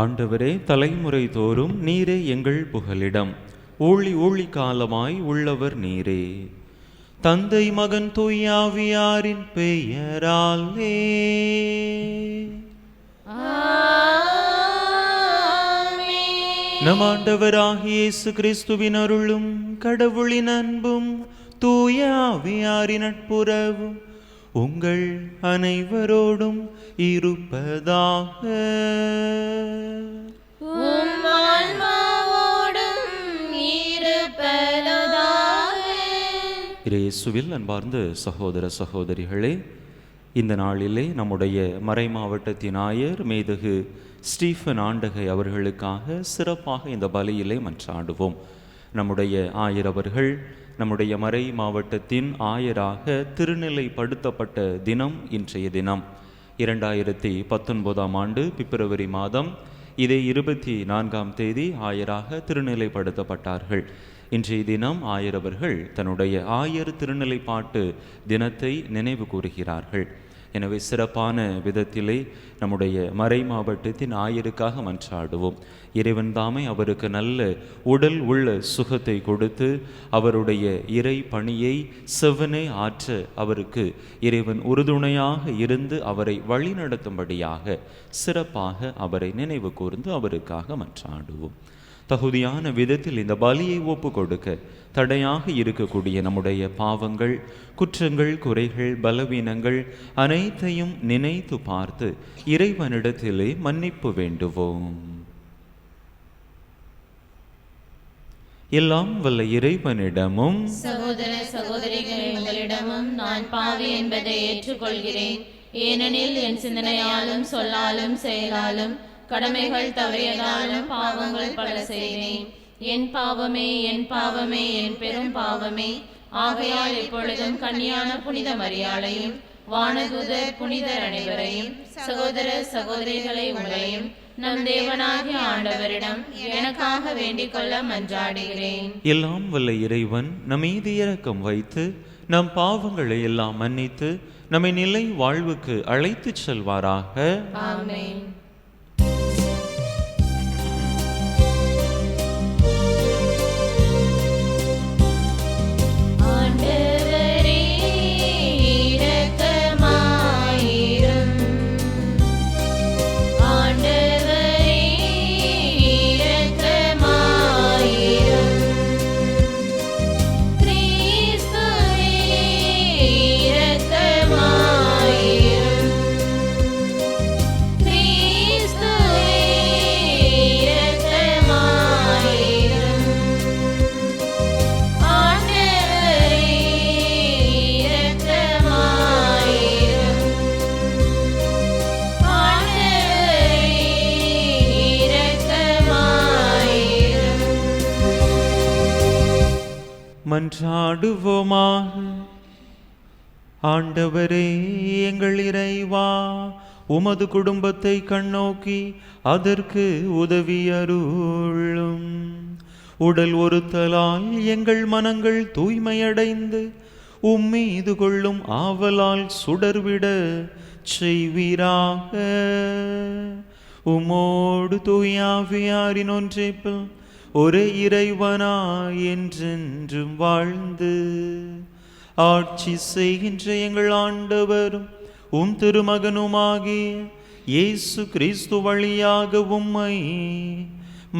ஆண்டவரே, தலைமுறை தோறும் நீரே எங்கள் புகலிடம். ஊழி ஊழி காலமாய் உள்ளவர் நீரே. தந்தை மகன் தூயாவியாரின் பெயராலே நம் ஆண்டவராகிய இயேசு கிறிஸ்துவின் அருளும் கடவுளின் அன்பும் தூயாவியாரின் நட்புறவும் உங்கள் அனைவரோடும் இருப்பதாக. இயேசுவில் அன்பார்ந்த சகோதர சகோதரிகளே, இந்த நாளிலே நம்முடைய மறை மாவட்டத்தின் ஆயர் மேதகு ஸ்டீஃபன் ஆண்டகை அவர்களுக்காக சிறப்பாக இந்த பலியிலே மன்றாடுவோம். நம்முடைய ஆயர் அவர்கள் நம்முடைய மறை மாவட்டத்தின் ஆயராக திருநிலைப்படுத்தப்பட்ட தினம் இன்றைய தினம். 2019 ஆண்டு பிப்ரவரி மாதம் இதே 24ஆம் தேதி ஆயராக திருநிலைப்படுத்தப்பட்டார்கள். இன்றைய தினம் ஆயர் அவர்கள் தன்னுடைய ஆயர் திருநிலைப்பாட்டு தினத்தை நினைவு கூறுகிறார்கள். எனவே சிறப்பான விதத்திலே நம்முடைய மறை மாவட்டத்தின் ஆயருக்காக மன்றாடுவோம். இறைவன் தாமே அவருக்கு நல்ல உடல் உள்ள சுகத்தை கொடுத்து அவருடைய இறை பணியை செவ்வனே ஆற்ற அவருக்கு இறைவன் உறுதுணையாக இருந்து அவரை வழிநடத்தும்படியாக சிறப்பாக அவரை நினைவு கூர்ந்து அவருக்காக மன்றாடுவோம். தகுதியான விதத்தில் இந்த பலியை ஒப்பு கொடுக்க தடையாக இருக்கக்கூடிய நம்முடைய பாவங்கள், குற்றங்கள், குறைகள், பலவீனங்கள் அனைத்தையும் நினைத்து பார்த்து இறைவனிடத்திலே மன்னிப்பு வேண்டுவோம். எல்லாம் வல்ல இறைவனிடமும் சகோதர சகோதரிகள் உங்களிடமும் நான் பாவி என்பதை ஏற்றுக்கொள்கிறேன். ஏனெனில் என் சிந்தனையாலும் சொல்லாலும் செயலாலும் கடமைகள் தவறியதாலும் பாவங்கள் பல செய்தேன். என் பாவமே, என் பாவமே, என் பெரும் பாவமே. ஆகையால் எப்பொழுதும் கன்னியான புனித மரியாளையும் வானதூதர் புனிதர் அனைவரையும் சகோதர சகோதரிகளை உங்களையும் நம் தேவனாகிய ஆண்டவரிடம் எனக்காக வேண்டிக் கொள்ள மன்றாடுகிறேன். எல்லாம் வல்ல இறைவன் நம் மீது இரக்கம் வைத்து நம் பாவங்களை எல்லாம் மன்னித்து நம்மை நிலை வாழ்வுக்கு அழைத்துச் செல்வாராக. ஆமென். மன்றாடுவோமாக. ஆண்டவரே எங்கள் இறைவா, உமது குடும்பத்தை கண்ணோக்கி அதற்கு உதவி அருளும். உடல் ஒருத்தலால் எங்கள் மனங்கள் தூய்மையடைந்து உம்மீது கொள்ளும் ஆவலால் சுடர்விட செய்வீராக. உம்மோடு தூயாவியாரின் ஒன்றைப்பில் ஒரே இறைவனாய் என்றென்றும் வாழ்ந்து ஆட்சி செய்கின்ற எங்கள் ஆண்டவரும் உம் திருமகனுமாகிய இயேசு கிறிஸ்து வழியாக உம்மை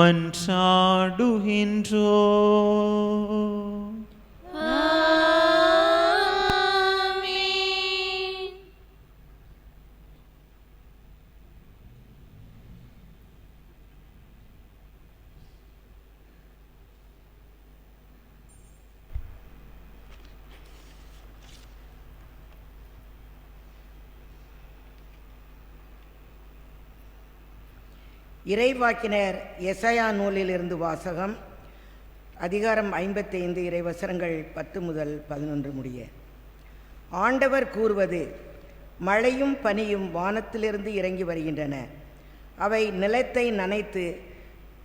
மன்றாடுகின்றோம். இறைவாக்கினர் எசாயா நூலிலிருந்து வாசகம். அதிகாரம் 55, இறைவசனங்கள் 10 முதல் 11 முடிய. ஆண்டவர் கூறுவது: மழையும் பனியும் வானத்திலிருந்து இறங்கி வருகின்றன. அவை நிலத்தை நனைத்து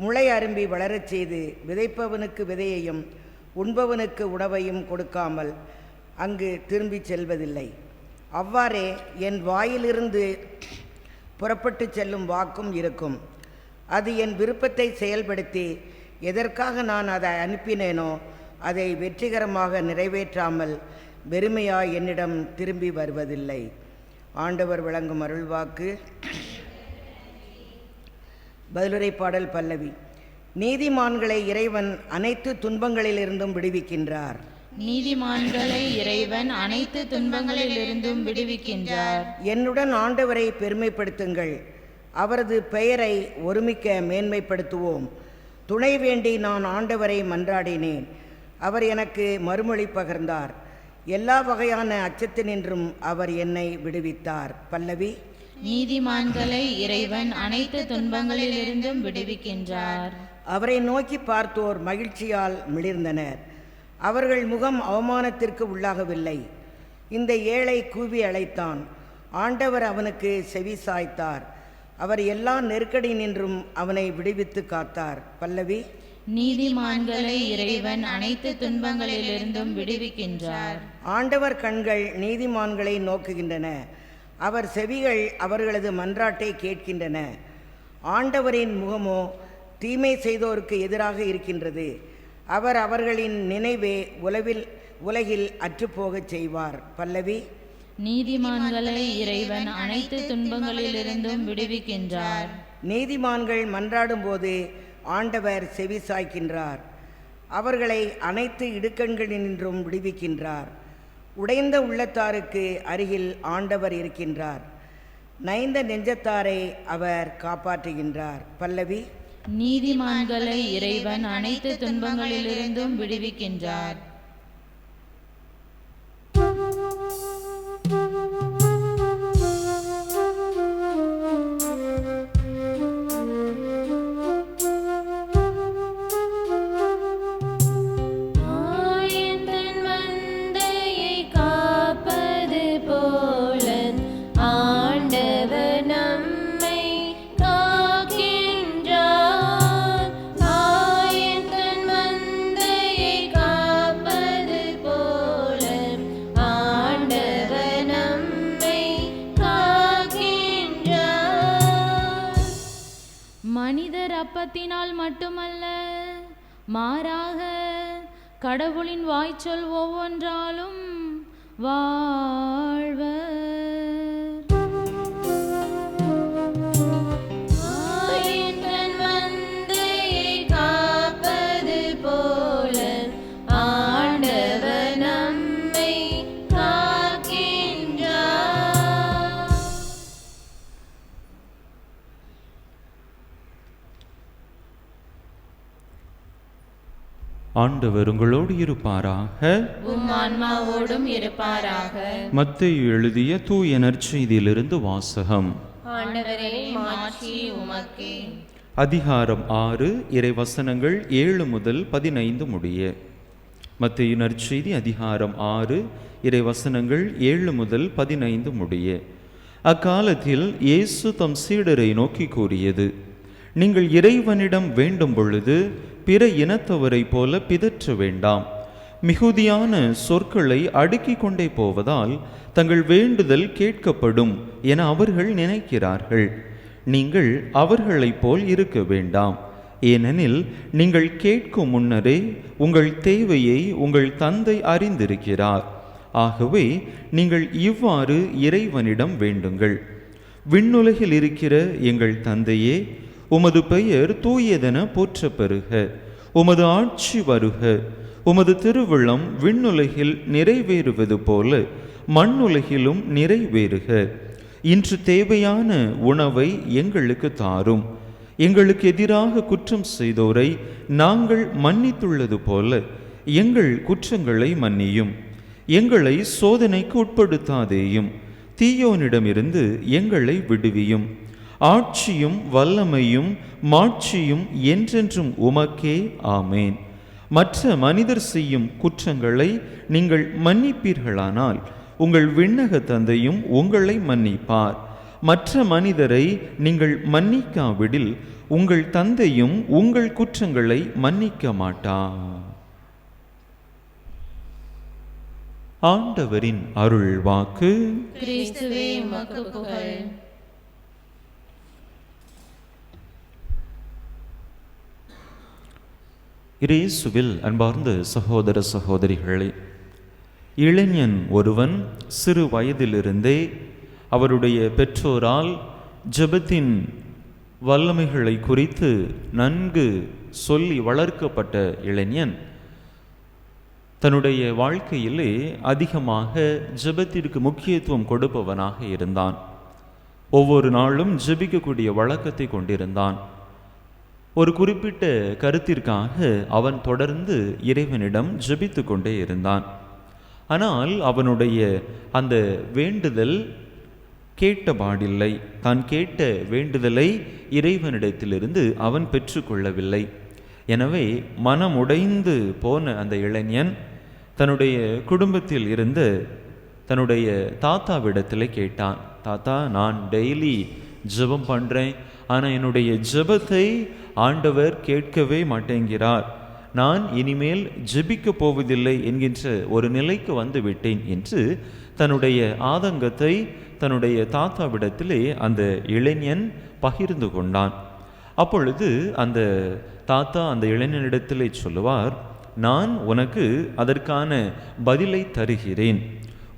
முளை அரும்பி வளரச் செய்து விதைப்பவனுக்கு விதையையும் உண்பவனுக்கு உணவையும் கொடுக்காமல் அங்கு திரும்பிச் செல்வதில்லை. அவ்வாறே என் வாயிலிருந்து புறப்பட்டு செல்லும் வாக்கும் இருக்கும். அது என் விருப்பத்தை செயல்படுத்தி எதற்காக நான் அதை அனுப்பினேனோ அதை வெற்றிகரமாக நிறைவேற்றாமல் வெறுமையாய் என்னிடம் திரும்பி வருவதில்லை. ஆண்டவர் வழங்கும் அருள்வாக்கு. பதிலுரை பாடல் பல்லவி. நீதிமான்களை இறைவன் அனைத்து துன்பங்களிலிருந்தும் விடுவிக்கின்றார். நீதிமான்களை இறைவன் அனைத்து துன்பங்களிலிருந்தும் விடுவிக்கின்றார். என்னுடன் ஆண்டவரை பெருமைப்படுத்துங்கள், அவரது பெயரை ஒருமிக்க மேன்மைப்படுத்துவோம். துணை வேண்டி நான் ஆண்டவரை மன்றாடினேன், அவர் எனக்கு மறுமொழி பகர்ந்தார். எல்லா வகையான அச்சத்தினின்றும் அவர் என்னை விடுவித்தார். பல்லவி. நீதிமான்களை இறைவன் அனைத்து துன்பங்களிலிருந்தும் விடுவிக்கின்றார். அவரை நோக்கி பார்த்தோர் மகிழ்ச்சியால் மிளிர்ந்தனர், அவர்கள் முகம் அவமானத்திற்கு உள்ளாகவில்லை. இந்த ஏழை கூவி அழைத்தான், ஆண்டவர் அவனுக்கு செவி சாய்த்தார். அவர் எல்லா நெருக்கடி நின்றும் அவனை விடுவித்து காத்தார். பல்லவி. நீதிமான்களை இறைவன் அனைத்து துன்பங்களிலிருந்தும் விடுவிக்கின்றார். ஆண்டவர் கண்கள் நீதிமான்களை நோக்குகின்றன, அவர் செவிகள் அவர்களது மன்றாட்டை கேட்கின்றன. ஆண்டவரின் முகமோ தீமை செய்தோருக்கு எதிராக இருக்கின்றது, அவர் அவர்களின் நினைவே உலகில் அற்றுப்போகச் செய்வார். பல்லவி. நீதிமான்களை இறைவன் அனைத்து துன்பங்களிலிருந்தும் விடுவிக்கின்றார். நீதிமான்கள் மன்றாடும் போது ஆண்டவர் செவி சாய்க்கின்றார், அவர்களை அனைத்து இடுக்கண்களினின்றும் விடுவிக்கின்றார். உடைந்த உள்ளத்தாருக்கு அருகில் ஆண்டவர் இருக்கின்றார், நைந்த நெஞ்சத்தாரை அவர் காப்பாற்றுகின்றார். பல்லவி. நீதிமான்களை இறைவன் அனைத்து துன்பங்களிலிருந்தும் விடுவிக்கின்றார். மனிதர் அப்பத்தினால் மட்டுமல்ல, மாறாக கடவுளின் வாய்ச்சொல் ஒவ்வொன்றாலும் வாழ்வர். ஆண்டவர் உங்களோடு இருப்பாராக. உம் ஆன்மாவோடும் இருப்பாராக. மத்தேயு எழுதிய தூய நற்செய்தியிலிருந்து வாசகம். ஆண்டவரே, மாட்சி உமக்கே. அதிகாரம் 6 இறைவசனங்கள் 7 முதல் 15 முடிய. மத்தேயு நற்செய்தி அதிகாரம் 6 இறைவசனங்கள் 7 முதல் 15 முடிய. அக்காலத்தில் இயேசு தம் சீடரை நோக்கி கூறியது, நீங்கள் இறைவனிடம் வேண்டும் பொழுது பிற இனத்தவரை போல பிதற்ற வேண்டாம். மிகுதியான சொற்களை அடுக்கிக் கொண்டே போவதால் தங்கள் வேண்டுதல் கேட்கப்படும் என அவர்கள் நினைக்கிறார்கள். நீங்கள் அவர்களைப் போல் இருக்க வேண்டாம். ஏனெனில் நீங்கள் கேட்கும் முன்னரே உங்கள் தேவையை உங்கள் தந்தை அறிந்திருக்கிறார். ஆகவே நீங்கள் இவ்வாறு இறைவனிடம் வேண்டுங்கள். விண்ணுலகில் இருக்கிற எங்கள் தந்தையே, உமது பெயர் தூயதென போற்றப் பெறுக. உமது ஆட்சி வருக. உமது திருவுளம் விண்ணுலகில் நிறைவேறுவது போல மண்ணுலகிலும் நிறைவேறுக. இன்று தேவையான உணவை எங்களுக்கு தாரும். எங்களுக்கு எதிராக குற்றம் செய்தோரை நாங்கள் மன்னித்துள்ளது போல எங்கள் குற்றங்களை மன்னியும். எங்களை சோதனைக்கு உட்படுத்தாதேயும், தீயோனிடமிருந்து எங்களை விடுவியும். ஆட்சியும் வல்லமையும் மாட்சியும் என்றென்றும் உமக்கே. ஆமேன். மற்ற மனிதர் செய்யும் குற்றங்களை நீங்கள் மன்னிப்பீர்களானால் உங்கள் விண்ணக தந்தையும் உங்களை மன்னிப்பார். மற்ற மனிதரை நீங்கள் மன்னிக்காவிடில் உங்கள் தந்தையும் உங்கள் குற்றங்களை மன்னிக்க மாட்டார். ஆண்டவரின் அருள் வாக்கு. கிறிஸ்துவே உமக்கு புகழ். இயேசுவில் அன்பார்ந்த சகோதர சகோதரிகளே, இளைஞன் ஒருவன் சிறு வயதிலிருந்தே அவருடைய பெற்றோரால் ஜெபத்தின் வல்லமைகளை குறித்து நன்கு சொல்லி வளர்க்கப்பட்ட இளைஞன் தன்னுடைய வாழ்க்கையிலே அதிகமாக ஜெபத்திற்கு முக்கியத்துவம் கொடுப்பவனாக இருந்தான். ஒவ்வொரு நாளும் ஜெபிக்கக்கூடிய வழக்கத்தை கொண்டிருந்தான். ஒரு குறிப்பிட்ட கருத்திற்காக அவன் தொடர்ந்து இறைவனிடம் ஜெபித்து கொண்டே இருந்தான். ஆனால் அவனுடைய அந்த வேண்டுதல் கேட்டபாடில்லை. தான் கேட்ட வேண்டுதலை இறைவனிடத்திலிருந்து அவன் பெற்றுக்கொள்ளவில்லை. எனவே மனமுடைந்து போன அந்த இளைஞன் தன்னுடைய குடும்பத்தில் இருந்த தன்னுடைய தாத்தாவிடத்தில் கேட்டான். தாத்தா, நான் டெய்லி ஜெபம் பண்ணுறேன், ஆனால் என்னுடைய ஜெபத்தை ஆண்டவர் கேட்கவே மாட்டேங்கிறார். நான் இனிமேல் ஜெபிக்க போவதில்லை என்கின்ற ஒரு நிலைக்கு வந்து விட்டேன் என்று தன்னுடைய ஆதங்கத்தை தன்னுடைய தாத்தாவிடத்திலே அந்த இளைஞன் பகிர்ந்து கொண்டான். அப்பொழுது அந்த தாத்தா அந்த இளைஞனிடத்திலே சொல்லுவார், நான் உனக்கு அதற்கான பதிலை தருகிறேன்.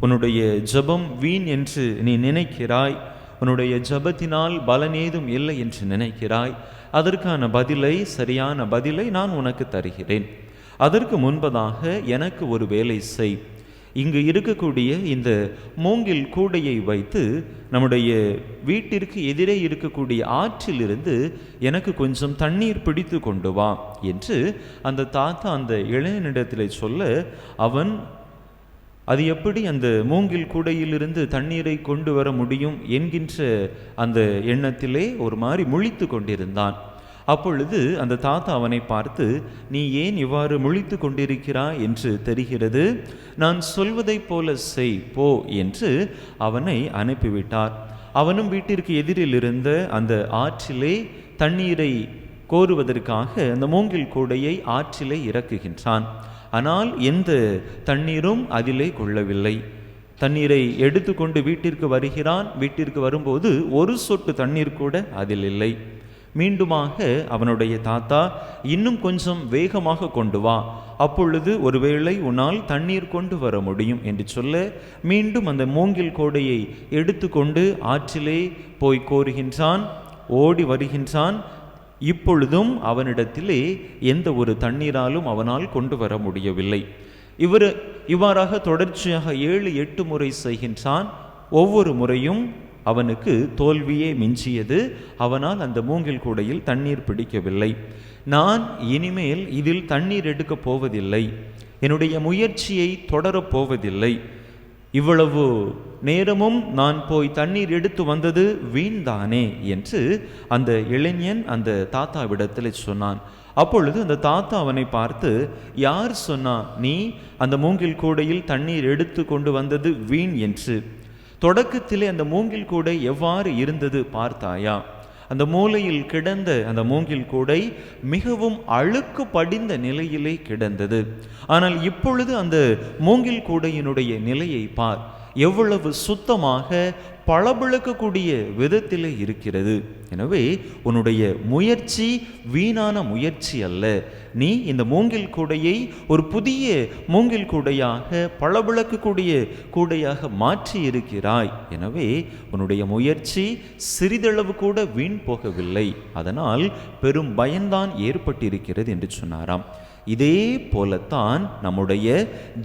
உன்னுடைய ஜெபம் வீண் என்று நீ நினைக்கிறாய், உன்னுடைய ஜெபத்தினால் பலனேதும் இல்லை என்று நினைக்கிறாய். அதற்கான பதிலை, சரியான பதிலை நான் உனக்கு தருகிறேன். அதற்கு முன்பதாக எனக்கு ஒரு வேலை செய். இங்கு இருக்கக்கூடிய இந்த மூங்கில் கூடையை வைத்து நம்முடைய வீட்டிற்கு எதிரே இருக்கக்கூடிய ஆற்றிலிருந்து எனக்கு கொஞ்சம் தண்ணீர் பிடித்து கொண்டு வா என்று அந்த தாத்தா அந்த இளைஞனிடத்தில் சொல்ல, அவன் அது எப்படி அந்த மூங்கில் கூடையிலிருந்து தண்ணீரை கொண்டு வர முடியும் என்கின்ற அந்த எண்ணத்திலே ஒரு மாதிரி முழித்து கொண்டிருந்தான். அப்பொழுது அந்த தாத்தா அவனை பார்த்து, நீ ஏன் இவ்வாறு முழித்து கொண்டிருக்கிறாய் என்று தெரிகிறது, நான் சொல்வதைப் போல செய் போ என்று அவனை அனுப்பிவிட்டார். அவனும் வீட்டிற்கு எதிரில் இருந்த அந்த ஆற்றிலே தண்ணீரை கோருவதற்காக அந்த மூங்கில் கூடையை ஆற்றிலே இறக்குகின்றான். ஆனால் எந்த தண்ணீரும் அதிலே கொள்ளவில்லை. தண்ணீரை எடுத்துக்கொண்டு வீட்டிற்கு வருகிறான். வீட்டிற்கு வரும்போது ஒரு சொட்டு தண்ணீர் கூட அதில் இல்லை. மீண்டுமாக அவனுடைய தாத்தா, இன்னும் கொஞ்சம் வேகமாக கொண்டு வா, அப்பொழுது ஒருவேளை உன்னால் தண்ணீர் கொண்டு வர முடியும் என்று சொல்ல, மீண்டும் அந்த மூங்கில் கோடையை எடுத்துக்கொண்டு ஆற்றிலே போய் கோருகின்றான். ஓடி வருகின்றான். இப்பொழுதும் அவனிடத்திலே எந்த ஒரு தண்ணீராலும் அவனால் கொண்டு வர முடியவில்லை. இவ்வாறாக தொடர்ச்சியாக 7-8 முறை செய்கின்றான். ஒவ்வொரு முறையும் அவனுக்கு தோல்வியே மிஞ்சியது. அவனால் அந்த மூங்கில் கூடையில் தண்ணீர் பிடிக்கவில்லை. நான் இனிமேல் இதில் தண்ணீர் எடுக்கப் போவதில்லை, என்னுடைய முயற்சியை தொடரப் போவதில்லை, இவ்வளவு நேரமும் நான் போய் தண்ணீர் எடுத்து வந்தது வீண்தானே என்று அந்த இளைஞன் அந்த தாத்தாவிடத்தில் சொன்னான். அப்பொழுது அந்த தாத்தா அவனை பார்த்து, யார் சொன்னா நீ அந்த மூங்கில் கூடையில் தண்ணீர் எடுத்து கொண்டு வந்தது வீண் என்று? தொடக்கத்திலே அந்த மூங்கில் கூடை எவ்வாறு இருந்தது பார்த்தாயா? அந்த மூலையில் கிடந்த அந்த மூங்கில் கூடை மிகவும் அழுக்கு படிந்த நிலையிலே கிடந்தது. ஆனால் இப்பொழுது அந்த மூங்கில் கூடையினுடைய நிலையை பார், எவ்வளவு சுத்தமாக பளபளக்கக்கூடிய விதத்திலே இருக்கிறது. எனவே உன்னுடைய முயற்சி வீணான முயற்சி அல்ல. நீ இந்த மூங்கில் கூடையை ஒரு புதிய மூங்கில் கூடையாக, பளபளக்கக்கூடிய கூடையாக மாற்றி இருக்கிறாய். எனவே உன்னுடைய முயற்சி சிறிதளவு கூட வீண் போகவில்லை, அதனால் பெரும் பயன்தான் ஏற்பட்டிருக்கிறது என்று சொன்னாராம். இதே போலத்தான் நம்முடைய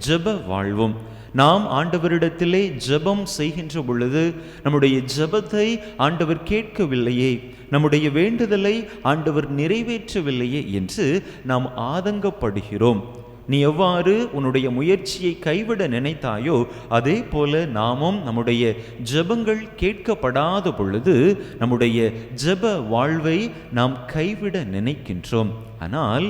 ஜெப வாழ்வும். நாம் ஆண்டவரிடத்திலே ஜெபம் செய்கின்ற பொழுது நம்முடைய ஜெபத்தை ஆண்டவர் கேட்கவில்லையே, நம்முடைய வேண்டுதலை ஆண்டவர் நிறைவேற்றவில்லையே என்று நாம் ஆதங்கப்படுகிறோம். நீ எவ்வாறு உன்னுடைய முயற்சியை கைவிட நினைத்தாயோ அதே போல நாமும் நம்முடைய ஜெபங்கள் கேட்கப்படாத பொழுது நம்முடைய ஜெப வாழ்வை நாம் கைவிட நினைக்கின்றோம். ஆனால்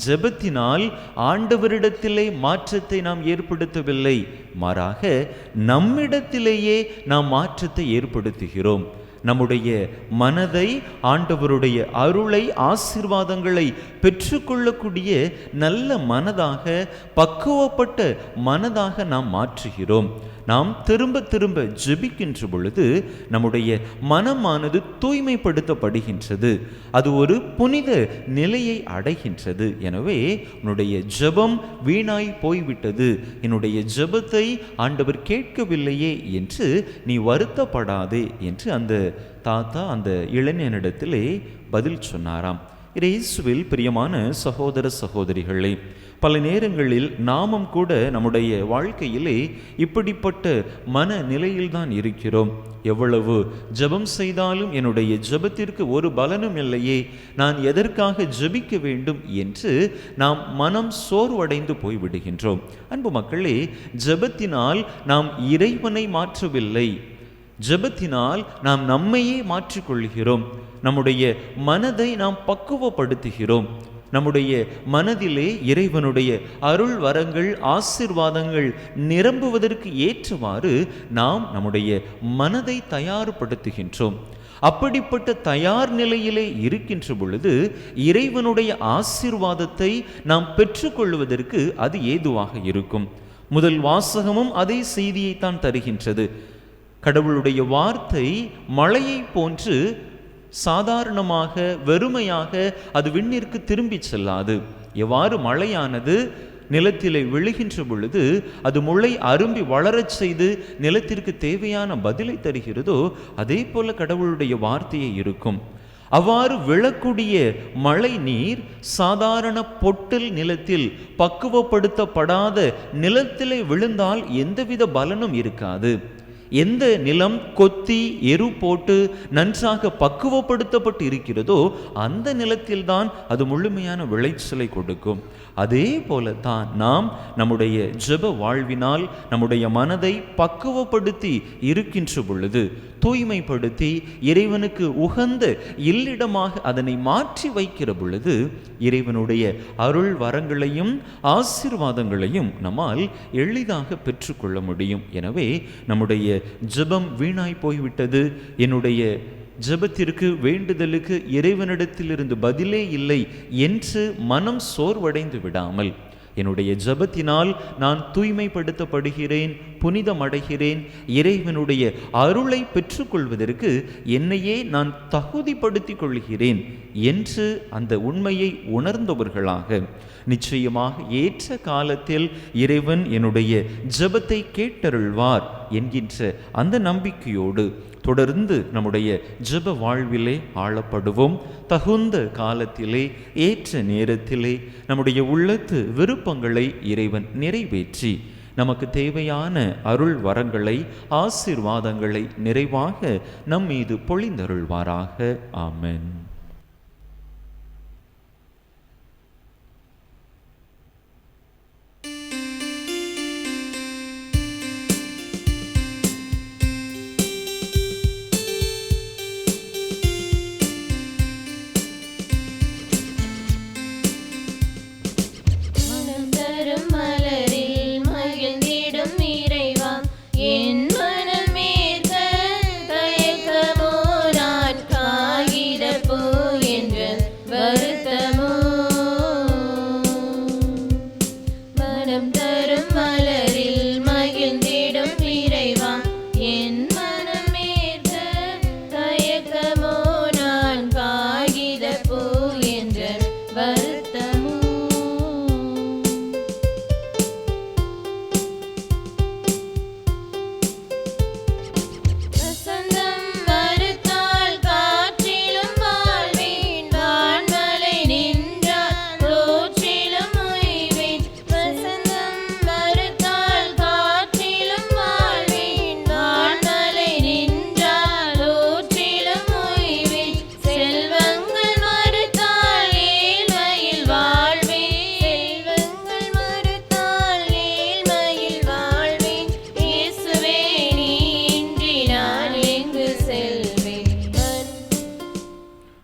ஜெபத்தினால் ஆண்டவரிடத்திலே மாற்றத்தை நாம் ஏற்படுத்தவில்லை, மாறாக நம்மிடத்திலேயே நாம் மாற்றத்தை ஏற்படுத்துகிறோம். நம்முடைய மனதை ஆண்டவருடைய அருளை, ஆசீர்வாதங்களை பெற்றுக்கொள்ளக்கூடிய நல்ல மனதாக, பக்குவப்பட்ட மனதாக நாம் மாற்றுகிறோம். நாம் திரும்ப திரும்ப ஜெபிக்கின்ற பொழுது நம்முடைய மனமானது தூய்மைப்படுத்தப்படுகின்றது, அது ஒரு புனித நிலையை அடைகின்றது. எனவே உன்னுடைய ஜெபம் வீணாய் போய்விட்டது, என்னுடைய ஜெபத்தை ஆண்டவர் கேட்கவில்லையே என்று நீ வருத்தப்படாதே என்று அந்த தாத்தா அந்த இளைஞனிடத்திலே பதில் சொன்னாராம். இயேசுவில் பிரியமான சகோதர சகோதரிகளே, பல நேரங்களில் நாமும் கூட நம்முடைய வாழ்க்கையிலே இப்படிப்பட்ட மனநிலையில்தான் இருக்கிறோம். எவ்வளவு ஜெபம் செய்தாலும் என்னுடைய ஜெபத்திற்கு ஒரு பலனும் இல்லையே, நான் எதற்காக ஜெபிக்க வேண்டும் என்று நாம் மனம் சோர்வடைந்து போய்விடுகின்றோம். அன்பு மக்களே, ஜெபத்தினால் நாம் இறைவனை மாற்றவில்லை, ஜெபத்தினால் நாம் நம்மையே மாற்றிக்கொள்கிறோம். நம்முடைய மனதை நாம் பக்குவப்படுத்துகிறோம். நம்முடைய மனதிலே இறைவனுடைய அருள் வரங்கள் ஆசீர்வாதங்கள் நிரம்புவதற்கு ஏற்றவாறு நாம் நம்முடைய மனதை தயார்படுத்துகின்றோம். அப்படிப்பட்ட தயார் நிலையிலே இருக்கின்ற பொழுது இறைவனுடைய ஆசீர்வாதத்தை நாம் பெற்றுக்கொள்வதற்கு அது ஏதுவாக இருக்கும். முதல் வாசகமும் அதே செய்தியைத்தான் தருகின்றது. கடவுளுடைய வார்த்தை மழையை போன்று சாதாரணமாக வெறுமையாக அது விண்ணிற்கு திரும்பி செல்லாது. எவ்வாறு மழையானது நிலத்திலே விழுகின்ற பொழுது அது முளை அரும்பி வளரச் செய்து நிலத்திற்கு தேவையான பதிலை தருகிறதோ, அதே போல கடவுளுடைய வார்த்தையே இருக்கும். அவ்வாறு விழக்கூடிய மழை நீர் சாதாரண பொட்டில் நிலத்தில் பக்குவப்படுத்தப்படாத நிலத்திலே விழுந்தால் எந்தவித பலனும் இருக்காது. எந்த நிலம் கொத்தி எரு போட்டு நன்றாக பக்குவப்படுத்தப்பட்டு இருக்கிறதோ அந்த நிலத்தில்தான் அது முழுமையான விளைச்சலை கொடுக்கும். அதே போலத்தான் நாம் நம்முடைய ஜெப வாழ்வினால் நம்முடைய மனதை பக்குவப்படுத்தி இருக்கின்ற பொழுது, தூய்மைப்படுத்தி இறைவனுக்கு உகந்த இல்லிடமாக அதனை மாற்றி வைக்கிற பொழுது இறைவனுடைய அருள் வரங்களையும் ஆசீர்வாதங்களையும் நம்மால் எளிதாக பெற்றுக்கொள்ள முடியும். எனவே நம்முடைய ஜெபம் வீணாய் போய்விட்டது, என்னுடைய ஜெபத்திற்கு வேண்டுதலுக்கு இறைவனிடத்திலிருந்து பதிலே இல்லை என்று மனம் சோர்வடைந்து விடாமல், என்னுடைய ஜெபத்தினால் நான் தூய்மைப்படுத்தப்படுகிறேன், புனிதமடைகிறேன், இறைவனுடைய அருளை பெற்றுக்கொள்வதற்கு என்னையே நான் தகுதிப்படுத்திக் கொள்கிறேன் என்று அந்த உண்மையை உணர்ந்தவர்களாக நிச்சயமாக ஏற்ற காலத்தில் இறைவன் என்னுடைய ஜெபத்தை கேட்டருள்வார் என்கின்ற அந்த நம்பிக்கையோடு தொடர்ந்து நம்முடைய ஜெப வாழ்விலே ஆளப்படுவோம். தகுந்த காலத்திலே ஏற்ற நேரத்திலே நம்முடைய உள்ளத்து விருப்பங்களை இறைவன் நிறைவேற்றி நமக்கு தேவையான அருள் வரங்களை ஆசீர்வாதங்களை நிறைவாக நம் மீது பொழிந்தருள்வாராக. ஆமென்.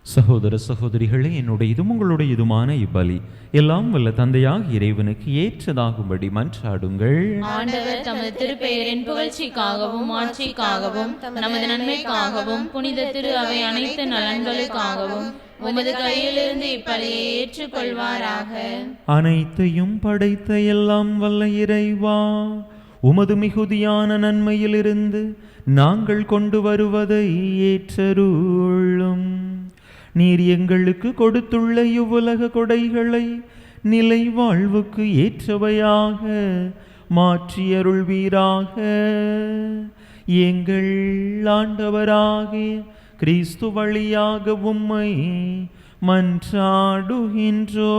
சகோதர சகோதரிகளே, என்னுடைய இதும் உங்களுடைய இதுமான இப்பலி எல்லாம் வல்ல தந்தையாக இறைவனுக்கு ஏற்றதாகும்படி மன்றாடுங்கள். ஆண்டவர் தமது திருப்பெயரின் புகழ்ச்சிக்காகவும் ஆட்சிக்காகவும் நமது நன்மைக்காகவும் புனித திரு அவை அனைத்து நலன்களுக்காகவும் உமது கையிலிருந்து இப்பலியை ஏற்றுக்கொள்வாராக. அனைத்தையும் படைத்த எல்லாம் வல்ல இறைவா, உமது மிகுதியான நன்மையிலிருந்து நாங்கள் கொண்டு வருவதை ஏற்றருளும். நீர் எங்களுக்கு கொடுத்துள்ள இவ்வுலக கொடைகளை நிலை வாழ்வுக்கு ஏற்றவையாக மாற்றியருள்வீராக. எங்கள் ஆண்டவராகிய கிறிஸ்து வழியாக உம்மை மன்றாடுகின்றோ.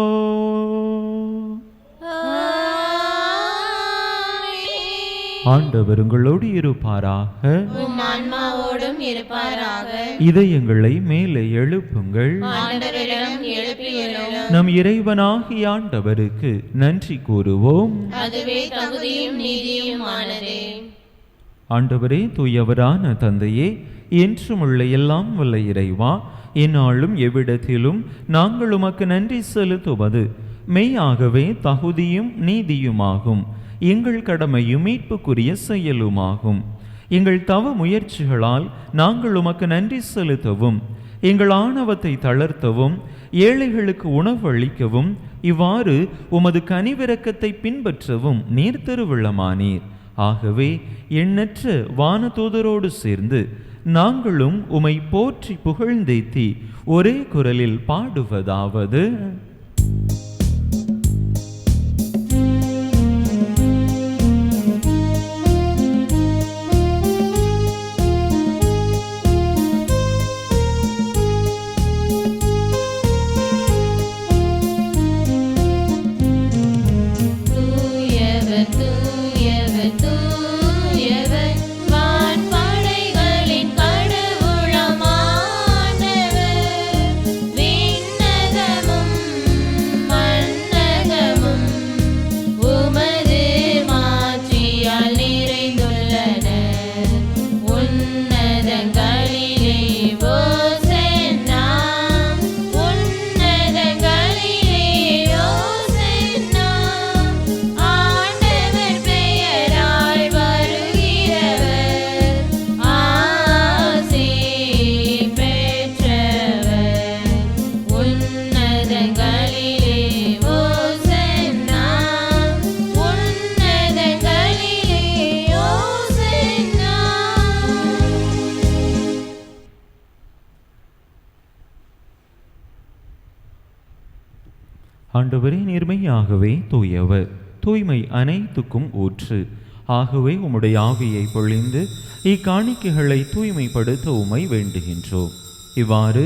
ஆண்டவர் உங்களோடு இருப்பாராக. உம் ஆன்மாவோடும் இருப்பாராக. இதயங்களை மேலே எழுப்புங்கள். ஆண்டவரிடம் எழுப்பியுள்ளோம். நம் இறைவனாகிய ஆண்டவருக்கு நன்றி கூறுவோம். அதுவே தகுதியும் நீதியுமானதே. ஆண்டவரே, தூயவரான தந்தையே, என்றும் உள்ள எல்லாம் வல்ல இறைவா, எந்நாளும் எவ்விடத்திலும் நாங்கள் உமக்கு நன்றி செலுத்துவது மெய்யாகவே தகுதியும் நீதியுமாகும். எங்கள் கடமையும் மீட்புக்குரிய செயலுமாகும். எங்கள் தவ முயற்சிகளால் நாங்கள் உமக்கு நன்றி செலுத்தவும், எங்கள் ஆணவத்தை தளர்த்தவும், ஏழைகளுக்கு உணவு அளிக்கவும், இவ்வாறு உமது கனிவிரக்கத்தை பின்பற்றவும் நீர் திருவிழமானீர். ஆகவே எண்ணற்ற வானதூதரோடு சேர்ந்து நாங்களும் உமை போற்றி புகழ்ந்தேத்தி ஒரே குரலில் பாடுவதாவது: ஆண்டவரே, நேர்மையாகவே தூயவர், தூய்மை அனைத்துக்கும் ஊற்று. ஆகவே உம்முடைய ஆவியை பொழிந்து இக்காணிக்கைகளை தூய்மைப்படுத்த உம்மை வேண்டுகின்றோம். இவ்வாறு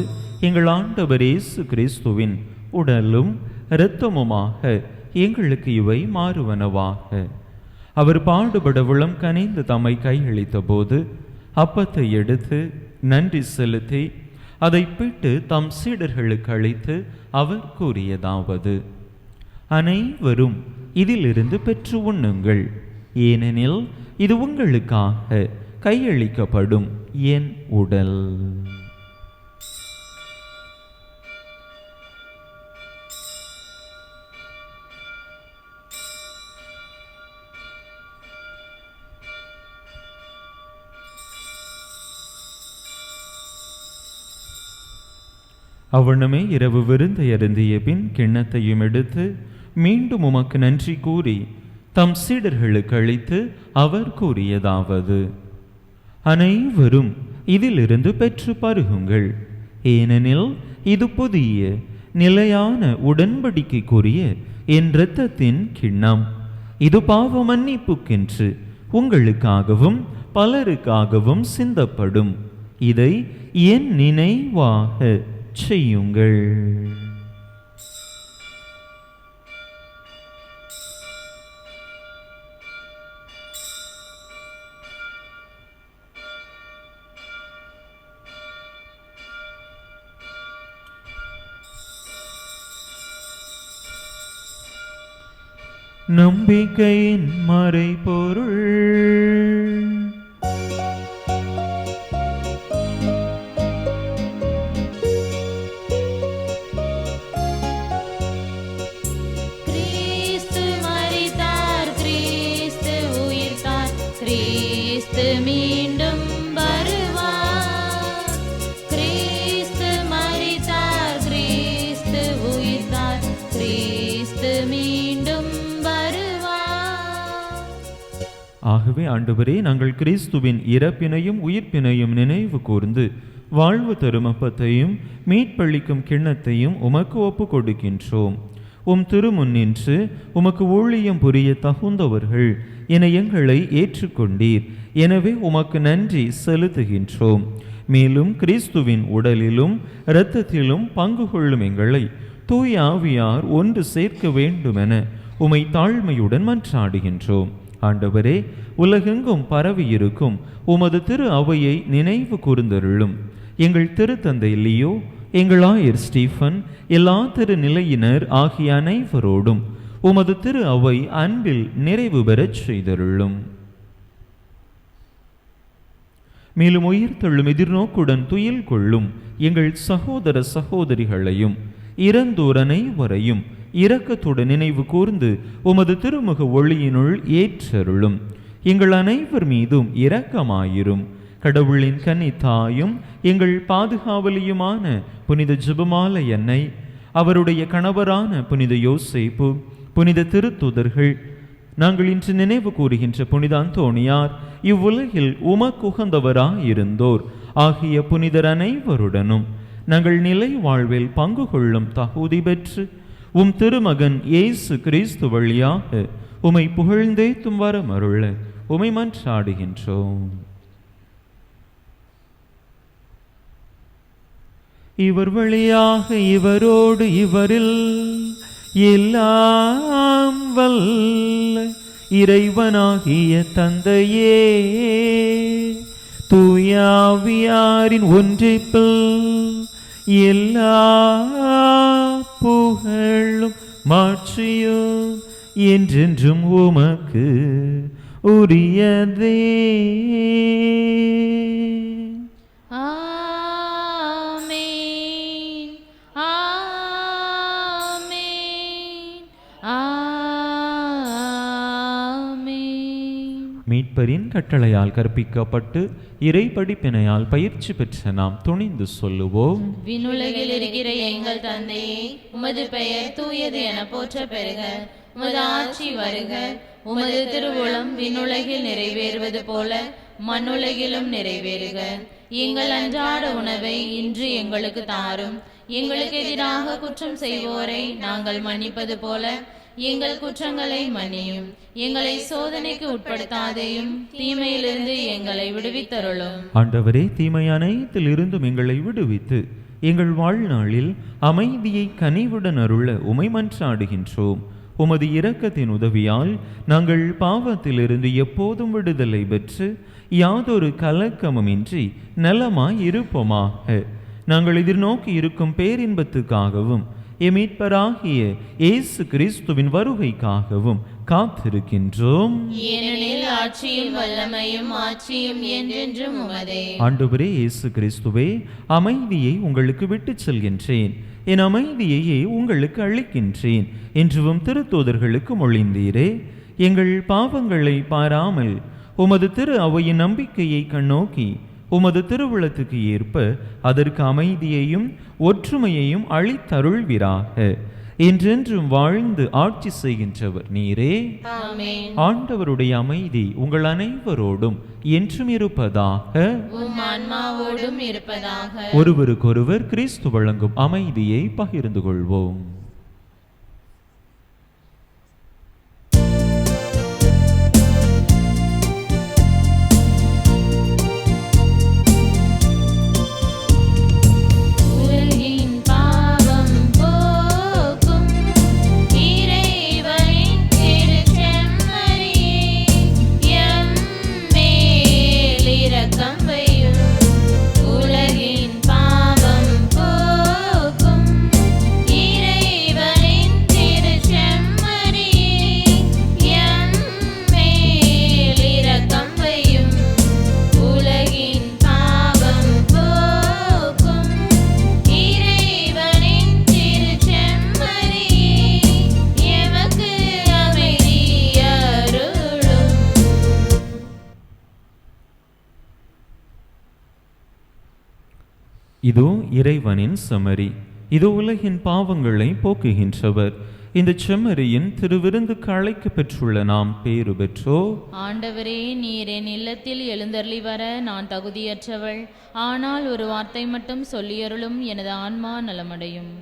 எங்கள் ஆண்டவர் இயேசு கிறிஸ்துவின் உடலும் இரத்தமுமாக எங்களுக்கு இவை மாறுவனவாக. அவர் பாடுபட உளம் கனிந்து தம்மை கையளித்த போது அப்பத்தை எடுத்து நன்றி செலுத்தி அதை பிட்டு தம் சீடர்களுக்கு அளித்து அவர் கூறியதாவது: அனைவரும் இதிலிருந்து பெற்று உண்ணுங்கள், ஏனெனில் இது உங்களுக்காக கையளிக்கப்படும் என் உடல். அவ்வண்ணமே இரவு விருந்தை அருந்திய பின் கிண்ணத்தையும் எடுத்து மீண்டும் உமக்கு நன்றி கூறி தம் சீடர்களுக்கு அளித்து அவர் கூறியதாவது: அனைவரும் இதிலிருந்து பெற்று பருகுங்கள், ஏனெனில் இது புதிய நிலையான உடன்படிக்கைக்குரிய என் இரத்தத்தின் கிண்ணம். இது பாவ மன்னிப்புக்கென்று உங்களுக்காகவும் பலருக்காகவும் சிந்தப்படும். இதை என் நினைவாக செய்யுங்கள். நம்பிக்கையின் மறைபொருள். மீண்டும் வருவார். கிறிஸ்து மரித்தார், கிறிஸ்து உயிர்த்தார், கிறிஸ்து மீண்டும் வருவார். ஆகவே ஆண்டவரே, நாங்கள் கிறிஸ்துவின் இறப்பினையும் உயிர்ப்பினையும் நினைவு கூர்ந்து வாழ்வு தரும் அப்பத்தையும் மீட்பளிக்கும் கிண்ணத்தையும் உமக்கு ஒப்பு கொடுக்கின்றோம். உம் திருமுன்னின்று உமக்கு ஊழியம் புரிய தகுந்தவர்கள் என எங்களை ஏற்றுக்கொண்டீர். எனவே உமக்கு நன்றி செலுத்துகின்றோம். மேலும் கிறிஸ்துவின் உடலிலும் இரத்தத்திலும் பங்கு கொள்ளும் எங்களை தூய ஆவியார் ஒன்று சேர்க்க வேண்டுமென உமை தாழ்மையுடன் மன்றாடுகின்றோம். ஆண்டவரே, உலகெங்கும் பரவியிருக்கும் உமது திரு அவையை நினைவு கூர்ந்தருளும். எங்கள் திருத்தந்தை லியோ, எங்கள் ஆயர் ஸ்டீஃபன், எல்லா திரு நிலையினர் ஆகிய அனைவரோடும் உமது திரு அவை அன்பில் நிறைவு பெறச் செய்தருளும். மேலும் உயிர்த்தெழும் எதிர்நோக்குடன் துயில் கொள்ளும் எங்கள் சகோதர சகோதரிகளையும் இறந்தோர் அனைவரையும் இரக்கத்துடன் நினைவு கூர்ந்து உமது திருமுக ஒளியினுள் ஏற்றருளும். எங்கள் அனைவர் மீதும் இரக்கமாயிரும். கடவுளின் கன்னி தாயும் எங்கள் பாதுகாவலியுமான புனித ஜெபமாலை அன்னை, அவருடைய கணவரான புனித யோசேப்பு, புனித திருத்தூதர்கள், நாங்கள் இன்று நினைவு கூறுகின்ற புனித அந்தோணியார், இவ்வுலகில் உமக்குகந்தவராயிருந்தோர் ஆகிய புனிதர் அனைவருடனும் நாங்கள் நிலை வாழ்வில் பங்கு கொள்ளும் தகுதி பெற்று உம் திருமகன் இயேசு கிறிஸ்து வழியாக உமை புகழ்ந்தேத்தும் வரமருள உமை மன்றாடுகின்றோம். இவர் வழியாக இவரோடு இவரில் எல்லாம் வல்ல இறைவனாகிய தந்தையே, தூயாவியாரின் ஒன்றிப்பில் எல்லா புகழும் மாட்சியும் என்றென்றும் உமக்கு உரியதே. மீட்பரின் கட்டளையால் கற்பிக்கப்பட்டு இறை படிப்பினையால் பயிற்சி பெற்ற நாம் துணிந்து சொல்லுவோம். விண்ணுலகில் இருக்கிற எங்கள் தந்தையே, உமது பெயர் தூயது என போற்ற பெறுக. உமது ஆட்சி வருக. உமது திருவுளம் விண்ணுலகில் நிறைவேறுவது போல மண்ணுலகிலும் நிறைவேறுக. எங்கள் அன்றாட உணவை இன்று எங்களுக்கு தாரும். எங்களுக்கு எதிராக குற்றம் செய்வோரை நாங்கள் மன்னிப்பது போல எங்கள் குற்றங்களை மன்னியும். எங்களை சோதனைக்கு உட்படுத்தாதேயும், தீமையிலிருந்து எங்களை விடுவித்தருளும். ஆண்டவரே, தீமை அனைத்தில் இருந்தும் எங்களை விடுவித்து எங்கள் வாழ்நாளில் அமைதியை கனிவுடன் அருள உமை மன்றாடுகின்றோம். உமது இரக்கத்தின் உதவியால் நாங்கள் பாவத்திலிருந்து எப்போதும் விடுதலை பெற்று யாதொரு கலக்கமுமின்றி நலமாய் இருப்போமாக. நாங்கள் எதிர்நோக்கி இருக்கும் பேரின்பத்துக்காகவும் எமீட்பராகிய இயேசு கிறிஸ்துவின் வருகைக்காகவும் காத்திருக்கின்றோம். ஏனெனில் ஆட்சியும் வல்லமையும் ஆட்சியும் என்றென்றும் உமதே. ஆண்டவரே இயேசு கிறிஸ்துவே, அமைதியை உங்களுக்கு விட்டுச் செல்கின்றேன், என் அமைதியையே உங்களுக்கு அளிக்கின்றேன் என்றும் திருத்தூதர்களுக்கு மொழிந்தீரே. எங்கள் பாவங்களை பாராமல் உமது திரு அவையின் நம்பிக்கையை கண்ணோக்கி உமது திருவுளத்துக்கு ஏற்ப அதற்கு அமைதியையும் ஒற்றுமையையும் அளித்தருள்வீராக. என்றென்றும் வாழ்ந்து ஆட்சி செய்கின்றவர் நீரே. ஆமென். ஆண்டவருடைய அமைதி உங்கள் அனைவரோடும் என்றும் இருப்பதாக. உம் ஆன்மாவோடும் இருப்பதாக. ஒருவருக்கொருவர் கிறிஸ்து வழங்கும் அமைதியை பகிர்ந்து கொள்வோம். இதோ இறைவனின் செம்மறி, இதோ உலகின் பாவங்களை போக்குகின்றவர். இந்த செம்மறியின் திருவிருந்துக்கு அழைக்க பெற்றுள்ள நாம் பேறு பெற்றோ. ஆண்டவரே, நீர் என் இல்லத்தில் எழுந்தருளி வர நான் தகுதியற்றவள். ஆனால் ஒரு வார்த்தை மட்டும் சொல்லியருளும், எனது ஆன்மா நலமடையும்.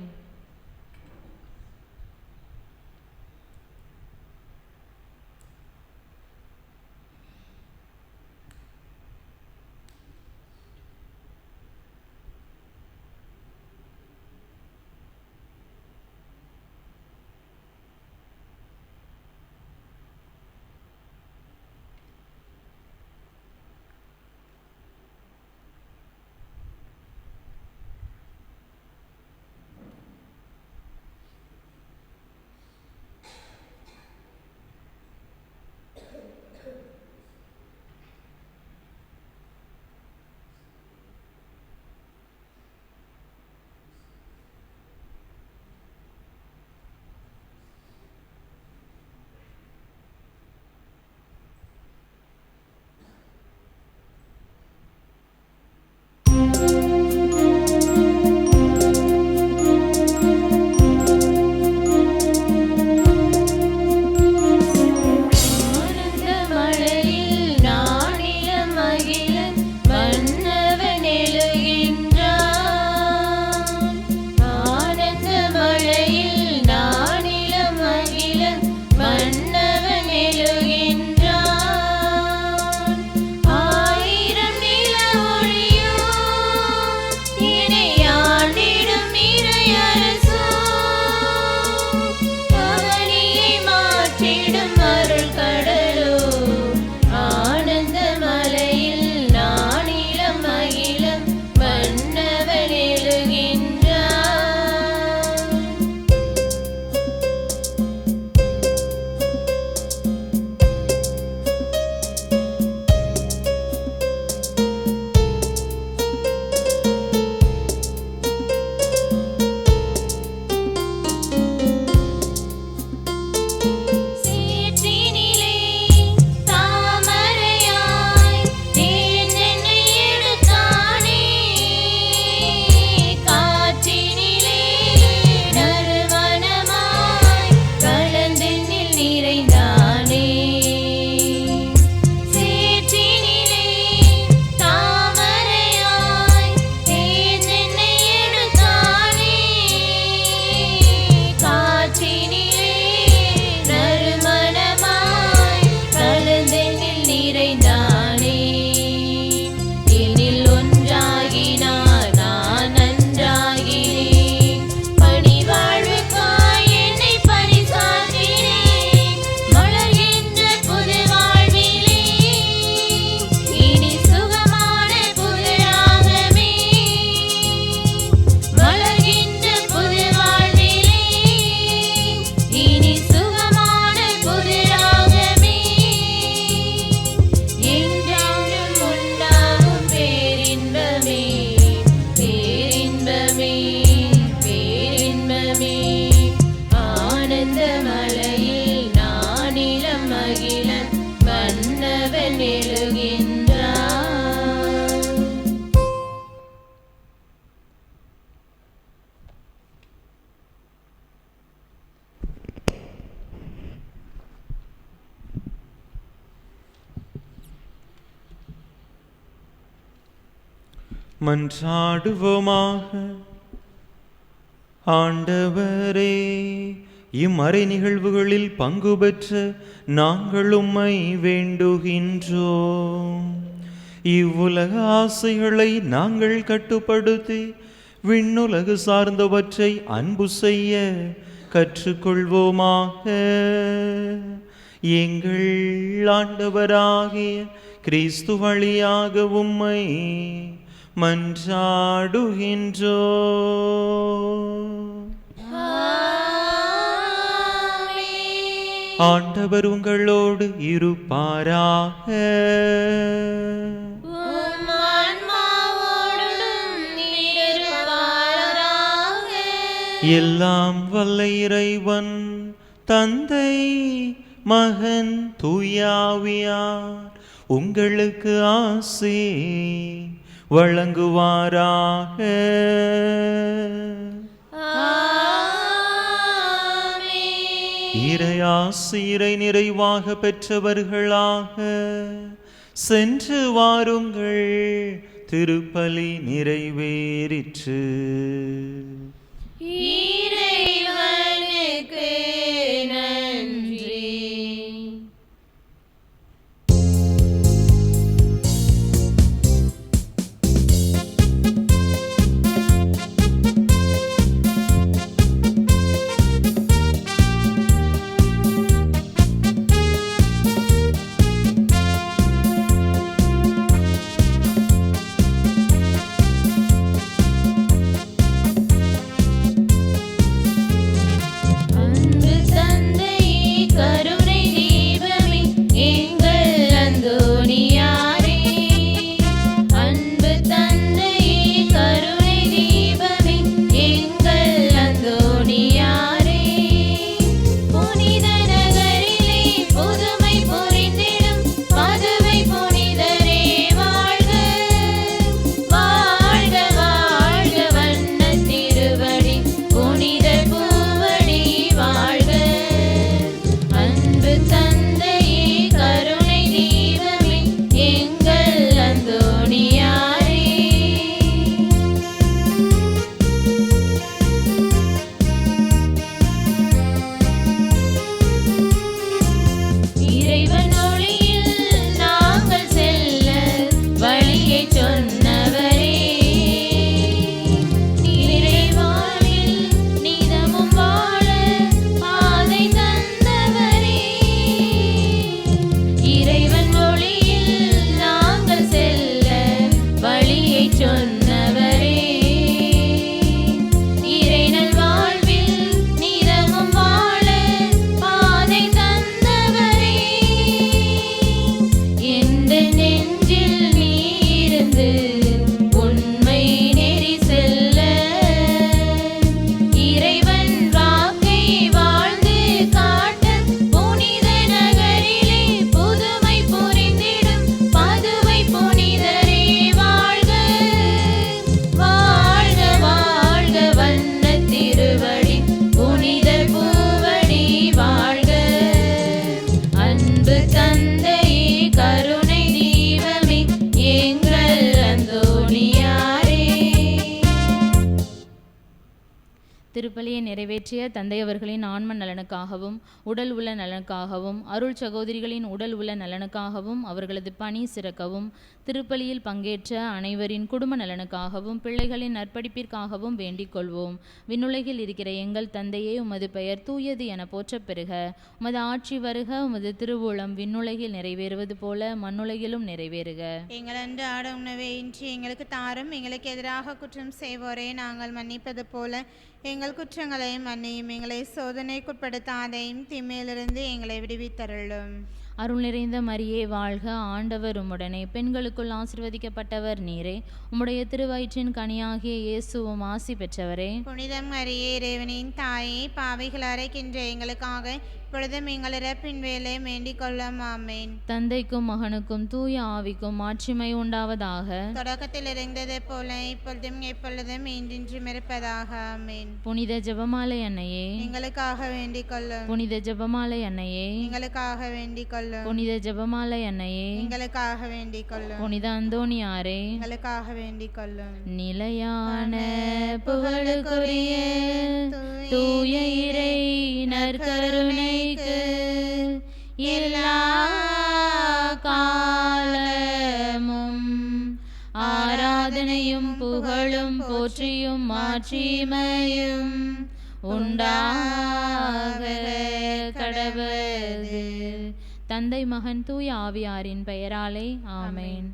மன்றாடுவோமாக. ஆண்டவரே, இம்மறை நிகழ்வுகளில் பங்கு பெற்ற நாங்கள் உம்மை வேண்டுகின்றோம். இவ்வுலக ஆசைகளை நாங்கள் கட்டுப்படுத்தி விண்ணுலகு சார்ந்தவற்றை அன்பு செய்ய கற்றுக்கொள்வோமாக. எங்கள் ஆண்டவராகிய கிறிஸ்து வழியாக உம்மை மன்றாடுகின்றோம். ஆண்டவர் உங்களோடு இருப்பாராக. எல்லாம் வல்ல இறைவன் தந்தை மகன் தூயாவியார் உங்களுக்கு ஆசி வழங்குவாராக. இறையாசிரை நிறைவாக பெற்றவர்களாக சென்று வாருங்கள், திருப்பலி நிறைவேறிற்று. இறைவனுக்கு நன்றி. திருப்பலியை நிறைவேற்றிய தந்தையவர்களின் ஆன்ம நலனுக்காகவும் உடல் உள்ள நலனுக்காகவும் அருள் சகோதரிகளின் உடல் உள்ள நலனுக்காகவும் அவர்களது பணி சிறக்கவும் திருப்பலியில் பங்கேற்ற அனைவரின் குடும்ப நலனுக்காகவும் பிள்ளைகளின் நற்படிப்பிற்காகவும் வேண்டிக் கொள்வோம். விண்ணுலகில் இருக்கிற எங்கள் தந்தையே, உமது பெயர் தூயது என போற்றப் பெறுக. உமது ஆட்சி வருக. உமது திருவுளம் விண்ணுலகில் நிறைவேறுவது போல மண்ணுலகிலும் நிறைவேறுக. எங்கள் அன்றாட உணவை இன்றி எங்களுக்கு தாரும். எங்களுக்கு எதிராக குற்றம் செய்வோரே நாங்கள் மன்னிப்பது போல எங்கள் குற்றங்களையும் மன்னியும். எங்களை சோதனைக்குட்படுத்தாதையும் தீமையிலிருந்து எங்களை விடுவித்தருளும். அருள் நிறைந்த மரியே வாழ்க. ஆண்டவர் உம்முடனே, பெண்களுக்குள் ஆசீர்வதிக்கப்பட்டவர் நீரே. உம்முடைய திருவயிற்றின் கனியாகிய இயேசுவும் ஆசி பெற்றவரே. புனித மரியே, இறைவனின் தாயே, பாவிகள் அறைக்கின்ற எங்களுக்காக இப்பொழுதும் எங்கள் இறப்பின் வேலை வேண்டிக் கொள்ளும். ஆமேன். தந்தைக்கும் மகனுக்கும் தூய ஆவிக்கும் மாட்சிமை உண்டாவதாக. தொடக்கத்தில் இருந்தது போல இப்பொழுதும் எப்பொழுதும் என்றென்றும் இருப்பதாக. ஆமேன். புனித ஜெபமாலை அன்னையே, எங்களுக்காக வேண்டிக் கொள்ளும். புனித ஜெபமாலை அன்னையே, எங்களுக்காக வேண்டிக் கொள்ளும். புனித ஜெபமாலை அன்னையே, எங்களுக்காக வேண்டிக் கொள்ளும். புனித அந்தோணியாரே, எங்களுக்காக வேண்டிக் கொள்ளும். நிலையான புகழுக்குரிய தூய இறை நற்கருணைக்கு எல்லா காலமும் ஆராதனையும் புகழும் போற்றியும் மாட்சிமையும் உண்டாக கடவது. தந்தை மகன் தூய ஆவியாரின் பெயராலே ஆமேன்.